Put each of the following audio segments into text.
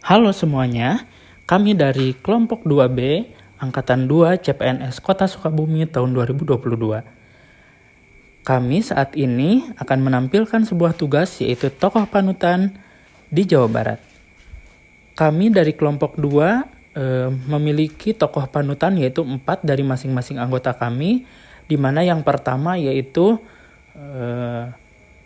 Halo semuanya, kami dari kelompok 2B, Angkatan 2 CPNS Kota Sukabumi tahun 2022. Kami saat ini akan menampilkan sebuah tugas yaitu tokoh panutan di Jawa Barat. Kami dari kelompok 2 memiliki tokoh panutan yaitu 4 dari masing-masing anggota kami, di mana yang pertama yaitu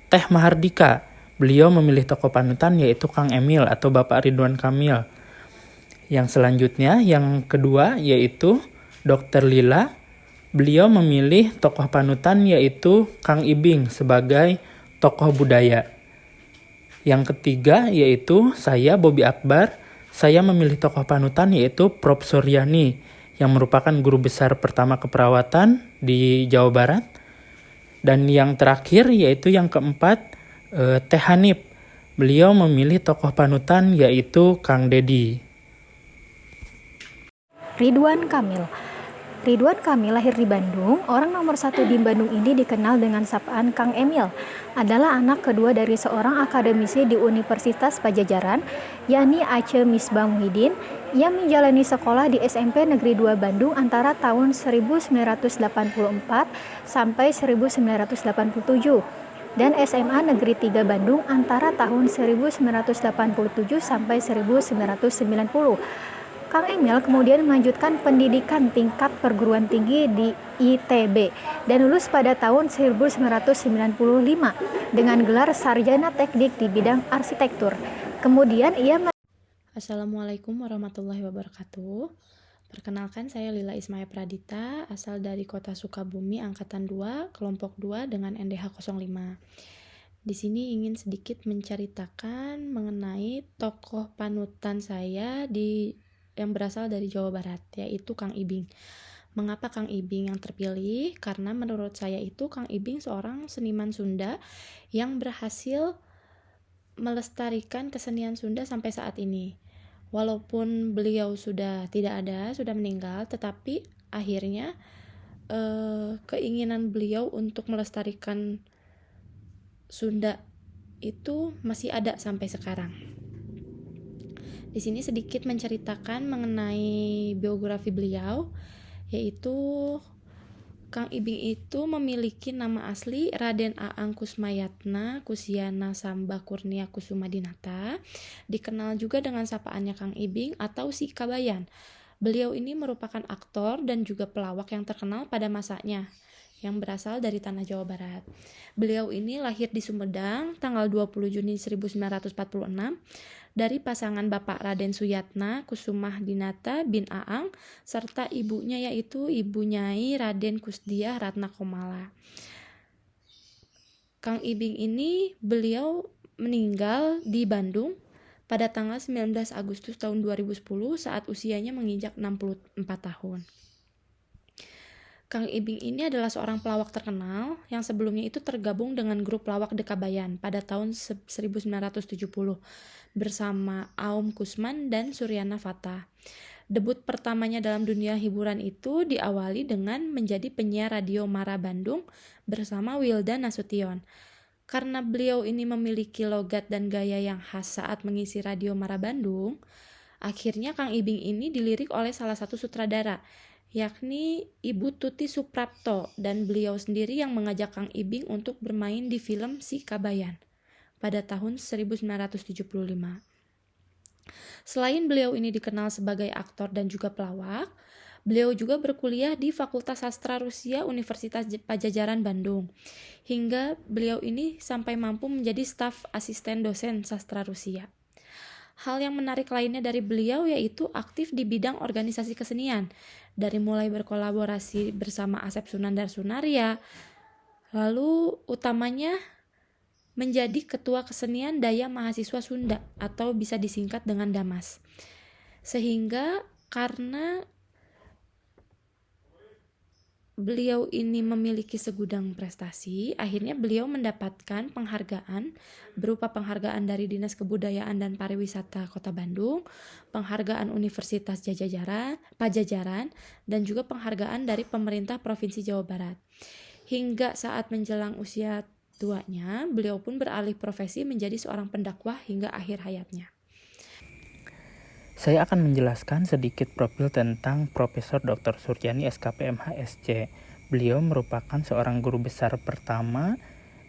Teh Mahardika. Beliau memilih tokoh panutan yaitu Kang Emil atau Bapak Ridwan Kamil. Yang selanjutnya, yang kedua yaitu Dr. Lila. Beliau memilih tokoh panutan yaitu Kang Ibing sebagai tokoh budaya. Yang ketiga yaitu saya, Bobby Akbar. Saya memilih tokoh panutan yaitu Prof. Suryani yang merupakan guru besar pertama keperawatan di Jawa Barat. Dan yang terakhir yaitu yang keempat, Teh Hanif. Beliau memilih tokoh panutan yaitu Kang Dedi. Ridwan Kamil. Ridwan Kamil lahir di Bandung. Orang nomor satu di Bandung ini dikenal dengan sapaan Kang Emil. Adalah anak kedua dari seorang akademisi di Universitas Padjadjaran, yakni Aceh Misbah Muhyiddin. Ia menjalani sekolah di SMP Negeri 2 Bandung antara tahun 1984 sampai 1987 dan SMA Negeri 3 Bandung antara tahun 1987 sampai 1990. Kang Emil kemudian melanjutkan pendidikan tingkat perguruan tinggi di ITB dan lulus pada tahun 1995 dengan gelar sarjana teknik di bidang arsitektur. Kemudian ia Assalamualaikum warahmatullahi wabarakatuh. Perkenalkan, saya Lila Ismaya Pradita, asal dari Kota Sukabumi, Angkatan 2, Kelompok 2 dengan NDH 05. Di sini ingin sedikit menceritakan mengenai tokoh panutan saya yang berasal dari Jawa Barat, yaitu Kang Ibing. Mengapa Kang Ibing yang terpilih? Karena menurut saya itu Kang Ibing seorang seniman Sunda yang berhasil melestarikan kesenian Sunda sampai saat ini. Walaupun beliau sudah tidak ada, sudah meninggal, tetapi akhirnya keinginan beliau untuk melestarikan Sunda itu masih ada sampai sekarang. Di sini sedikit menceritakan mengenai biografi beliau, yaitu Kang Ibing itu memiliki nama asli Raden Aang Kusmayatna Kusyana Samba Kurnia Kusumadinata, dikenal juga dengan sapaannya Kang Ibing atau Si Kabayan. Beliau ini merupakan aktor dan juga pelawak yang terkenal pada masanya, yang berasal dari tanah Jawa Barat. Beliau ini lahir di Sumedang tanggal 20 Juni 1946 dari pasangan Bapak Raden Suyatna Kusumah Dinata bin Aang serta ibunya yaitu Ibu Nyai Raden Kusdiah Ratna Komala. Kang Ibing ini beliau meninggal di Bandung pada tanggal 19 Agustus tahun 2010 saat usianya menginjak 64 tahun. Kang Ibing ini adalah seorang pelawak terkenal yang sebelumnya itu tergabung dengan grup pelawak Dekabayan pada tahun 1970 bersama Aum Kusman dan Suryana Fatah. Debut pertamanya dalam dunia hiburan itu diawali dengan menjadi penyiar radio Mara Bandung bersama Wildan Nasution. Karena beliau ini memiliki logat dan gaya yang khas saat mengisi radio Mara Bandung, akhirnya Kang Ibing ini dilirik oleh salah satu sutradara, yakni Ibu Tuti Suprapto, dan beliau sendiri yang mengajak Kang Ibing untuk bermain di film Si Kabayan pada tahun 1975. Selain beliau ini dikenal sebagai aktor dan juga pelawak, beliau juga berkuliah di Fakultas Sastra Rusia Universitas Padjadjaran Bandung. Hingga beliau ini sampai mampu menjadi staf asisten dosen sastra Rusia. Hal yang menarik lainnya dari beliau yaitu aktif di bidang organisasi kesenian, dari mulai berkolaborasi bersama Asep Sunandar Sunaria, lalu utamanya menjadi Ketua Kesenian Daya Mahasiswa Sunda atau bisa disingkat dengan DAMAS. Sehingga karena beliau ini memiliki segudang prestasi, akhirnya beliau mendapatkan penghargaan berupa penghargaan dari Dinas Kebudayaan dan Pariwisata Kota Bandung, penghargaan Universitas Padjadjaran, dan juga penghargaan dari pemerintah Provinsi Jawa Barat. Hingga saat menjelang usia tuanya, beliau pun beralih profesi menjadi seorang pendakwah hingga akhir hayatnya. Saya akan menjelaskan sedikit profil tentang Profesor Dr. Suryani SKP MHSC. Beliau merupakan seorang guru besar pertama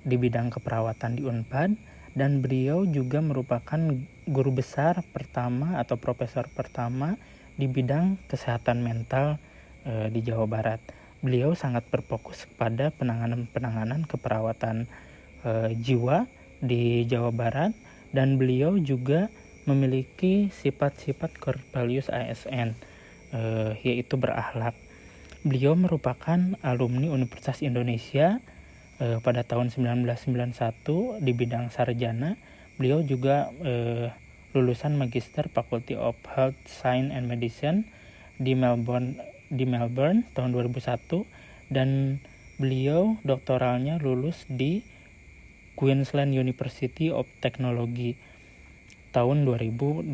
di bidang keperawatan di Unpad, dan beliau juga merupakan guru besar pertama atau profesor pertama di bidang kesehatan mental di Jawa Barat. Beliau sangat berfokus pada penanganan keperawatan jiwa di Jawa Barat, dan beliau juga memiliki sifat-sifat core values ASN, yaitu berakhlak. Beliau merupakan alumni Universitas Indonesia pada tahun 1991 di bidang sarjana. Beliau juga lulusan Magister Faculty of Health Science and Medicine di Melbourne tahun 2001, dan beliau doktoralnya lulus di Queensland University of Technology tahun 2012.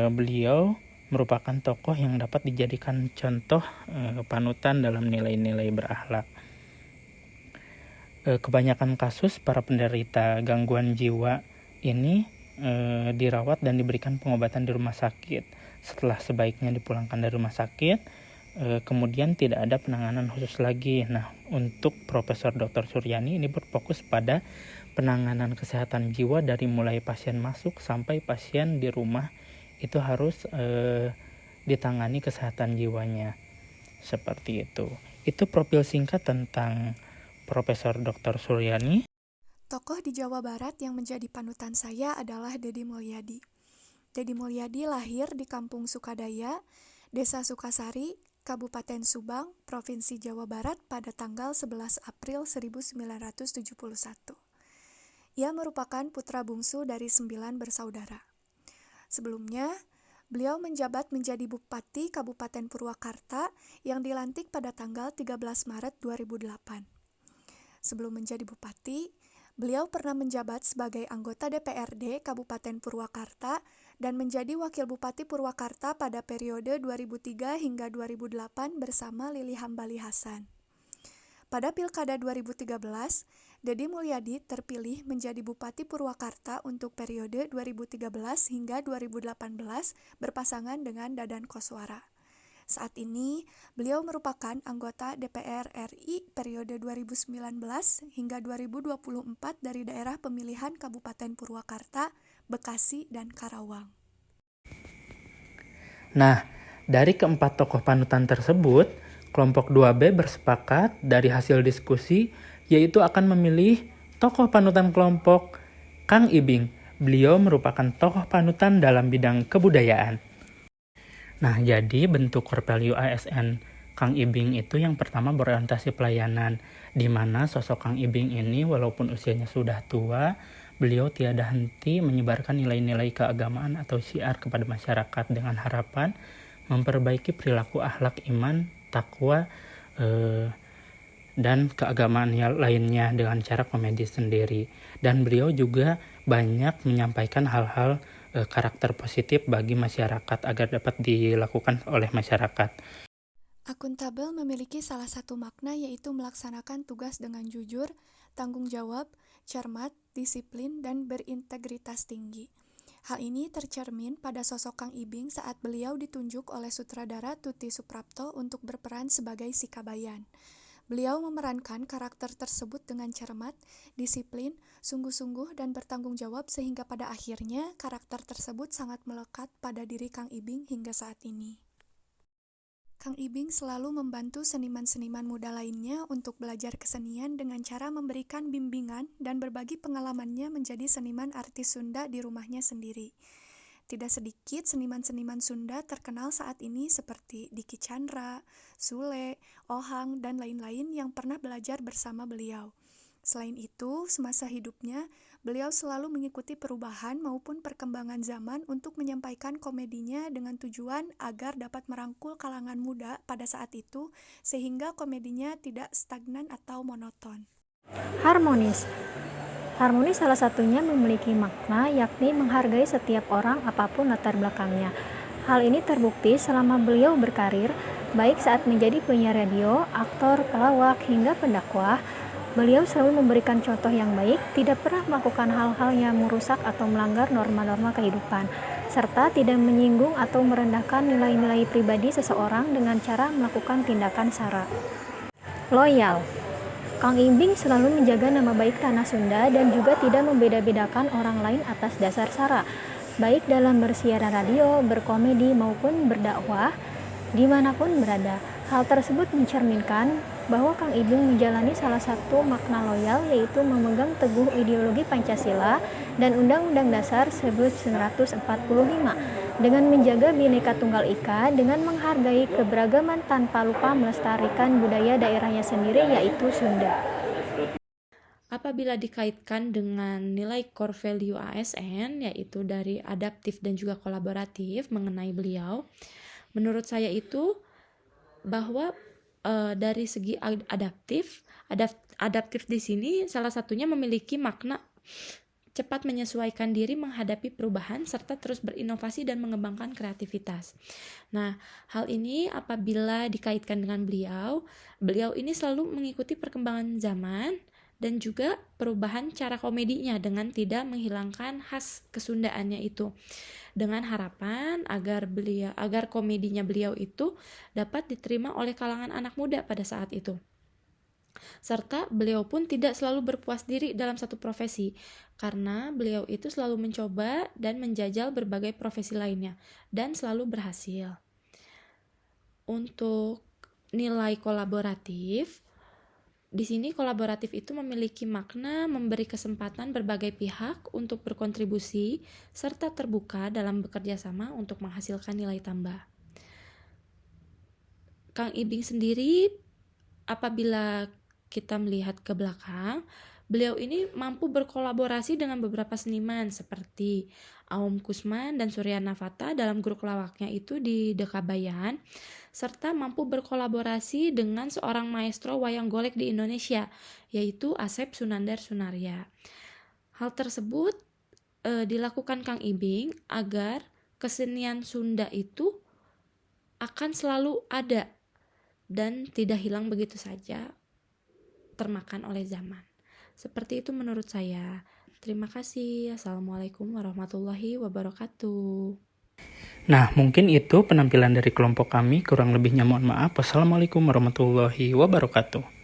Beliau merupakan tokoh yang dapat dijadikan contoh panutan dalam nilai-nilai berakhlak. Kebanyakan kasus para penderita gangguan jiwa ini dirawat dan diberikan pengobatan di rumah sakit. Setelah sebaiknya dipulangkan dari rumah sakit, kemudian tidak ada penanganan khusus lagi. Nah, untuk Profesor Dr. Suryani ini berfokus pada penanganan kesehatan jiwa dari mulai pasien masuk sampai pasien di rumah itu harus ditangani kesehatan jiwanya. Seperti itu. Itu profil singkat tentang Profesor Dr. Suryani. Tokoh di Jawa Barat yang menjadi panutan saya adalah Deddy Mulyadi. Deddy Mulyadi lahir di Kampung Sukadaya, Desa Sukasari, Kabupaten Subang, Provinsi Jawa Barat pada tanggal 11 April 1971. Ia merupakan putra bungsu dari 9 bersaudara. Sebelumnya, beliau menjabat menjadi Bupati Kabupaten Purwakarta yang dilantik pada tanggal 13 Maret 2008. Sebelum menjadi bupati, beliau pernah menjabat sebagai anggota DPRD Kabupaten Purwakarta dan menjadi Wakil Bupati Purwakarta pada periode 2003 hingga 2008 bersama Lili Hambali Hasan. Pada Pilkada 2013, Deddy Mulyadi terpilih menjadi Bupati Purwakarta untuk periode 2013 hingga 2018 berpasangan dengan Dadan Koswara. Saat ini, beliau merupakan anggota DPR RI periode 2019 hingga 2024 dari daerah pemilihan Kabupaten Purwakarta, Bekasi, dan Karawang. Nah, dari keempat tokoh panutan tersebut, kelompok 2B bersepakat dari hasil diskusi yaitu akan memilih tokoh panutan kelompok Kang Ibing. Beliau merupakan tokoh panutan dalam bidang kebudayaan. Nah, jadi bentuk core value ASN Kang Ibing itu yang pertama berorientasi pelayanan, di mana sosok Kang Ibing ini walaupun usianya sudah tua, beliau tiada henti menyebarkan nilai-nilai keagamaan atau syiar kepada masyarakat dengan harapan memperbaiki perilaku akhlak iman, takwa, dan keagamaan lainnya dengan cara komedi sendiri. Dan beliau juga banyak menyampaikan hal-hal karakter positif bagi masyarakat agar dapat dilakukan oleh masyarakat. Akuntabel memiliki salah satu makna yaitu melaksanakan tugas dengan jujur, tanggung jawab, cermat, disiplin, dan berintegritas tinggi. Hal ini tercermin pada sosok Kang Ibing saat beliau ditunjuk oleh sutradara Tuti Suprapto untuk berperan sebagai si Kabayan. Beliau memerankan karakter tersebut dengan cermat, disiplin, sungguh-sungguh, dan bertanggung jawab sehingga pada akhirnya karakter tersebut sangat melekat pada diri Kang Ibing hingga saat ini. Kang Ibing selalu membantu seniman-seniman muda lainnya untuk belajar kesenian dengan cara memberikan bimbingan dan berbagi pengalamannya menjadi seniman artis Sunda di rumahnya sendiri. Tidak sedikit seniman-seniman Sunda terkenal saat ini seperti Diki Chandra, Sule, Ohang, dan lain-lain yang pernah belajar bersama beliau. Selain itu, semasa hidupnya, beliau selalu mengikuti perubahan maupun perkembangan zaman untuk menyampaikan komedinya dengan tujuan agar dapat merangkul kalangan muda pada saat itu, sehingga komedinya tidak stagnan atau monoton. Harmonis salah satunya memiliki makna yakni menghargai setiap orang apapun latar belakangnya. Hal ini terbukti selama beliau berkarir, baik saat menjadi penyiar radio, aktor, pelawak, hingga pendakwah. Beliau selalu memberikan contoh yang baik, tidak pernah melakukan hal-hal yang merusak atau melanggar norma-norma kehidupan, serta tidak menyinggung atau merendahkan nilai-nilai pribadi seseorang dengan cara melakukan tindakan sara. Loyal. Kang Ibing selalu menjaga nama baik tanah Sunda dan juga tidak membeda-bedakan orang lain atas dasar sara, baik dalam bersiaran radio, berkomedi maupun berdakwah, dimanapun berada. Hal tersebut mencerminkan bahwa Kang Ibing menjalani salah satu makna loyal, yaitu memegang teguh ideologi Pancasila dan Undang-Undang Dasar 1945 dengan menjaga Bhinneka Tunggal Ika, dengan menghargai keberagaman tanpa lupa melestarikan budaya daerahnya sendiri, yaitu Sunda. Apabila dikaitkan dengan nilai core value ASN, yaitu dari adaptif dan juga kolaboratif mengenai beliau, menurut saya itu bahwa dari segi adaptif di sini salah satunya memiliki makna cepat menyesuaikan diri menghadapi perubahan serta terus berinovasi dan mengembangkan kreativitas. Nah, hal ini apabila dikaitkan dengan beliau ini selalu mengikuti perkembangan zaman dan juga perubahan cara komedinya dengan tidak menghilangkan khas kesundaannya itu, dengan harapan agar komedinya beliau itu dapat diterima oleh kalangan anak muda pada saat itu. Serta beliau pun tidak selalu berpuas diri dalam satu profesi, karena beliau itu selalu mencoba dan menjajal berbagai profesi lainnya dan selalu berhasil. Untuk nilai kolaboratif, di sini kolaboratif itu memiliki makna memberi kesempatan berbagai pihak untuk berkontribusi serta terbuka dalam bekerja sama untuk menghasilkan nilai tambah. Kang Ibing sendiri, apabila kita melihat ke belakang, beliau ini mampu berkolaborasi dengan beberapa seniman seperti Aum Kusman dan Suryana Fata dalam grup lawaknya itu di Dekabayan, serta mampu berkolaborasi dengan seorang maestro wayang golek di Indonesia, yaitu Asep Sunandar Sunarya. Hal tersebut dilakukan Kang Ibing agar kesenian Sunda itu akan selalu ada dan tidak hilang begitu saja, termakan oleh zaman. Seperti itu menurut saya. Terima kasih. Assalamualaikum warahmatullahi wabarakatuh. Nah, mungkin itu penampilan dari kelompok kami. Kurang lebihnya mohon maaf. Wassalamualaikum warahmatullahi wabarakatuh.